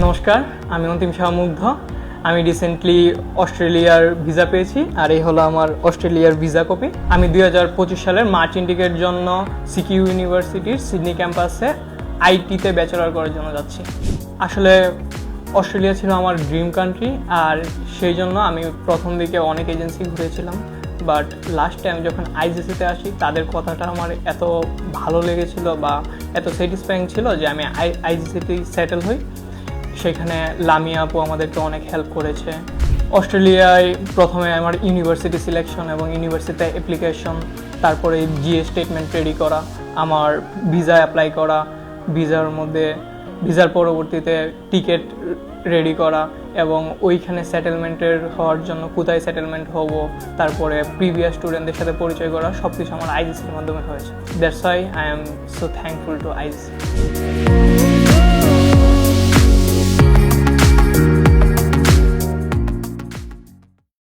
নমস্কার, আমি অন্তিম শাহ মুগ্ধ। আমি রিসেন্টলি অস্ট্রেলিয়ার ভিসা পেয়েছি, আর এই হলো আমার অস্ট্রেলিয়ার ভিসা কপি। আমি 2025 সালের মার্চ ইনটেকের জন্য সিকিউ ইউনিভার্সিটির সিডনি ক্যাম্পাসে আইটিতে ব্যাচেলর করার জন্য যাচ্ছি। আসলে অস্ট্রেলিয়া ছিল আমার ড্রিম কান্ট্রি, আর সেই জন্য আমি প্রথম দিকে অনেক এজেন্সি ঘুরেছিলাম, বাট লাস্ট টাইম যখন আইজিসিতে আসি তাদের কথাটা আমার এত ভালো লেগেছিল বা এত স্যাটিসফাইং ছিল যে আমি আইজিসিতেই সেটেল হই। সেখানে লামিয়া আপু আমাদেরকে অনেক হেল্প করেছে। অস্ট্রেলিয়ায় প্রথমে আমার ইউনিভার্সিটি সিলেকশন এবং ইউনিভার্সিটিতে অ্যাপ্লিকেশন, তারপরে জিএ স্টেটমেন্ট রেডি করা, আমার ভিসা অ্যাপ্লাই করা, ভিসার পরবর্তীতে টিকিট রেডি করা এবং ওইখানে সেটেলমেন্টের হওয়ার জন্য কোথায় সেটেলমেন্ট হব, তারপরে প্রিভিয়াস স্টুডেন্টদের সাথে পরিচয় করা, সব কিছু আমার আইজিসির মাধ্যমে হয়েছে। That's why I am so thankful to আইজিসি।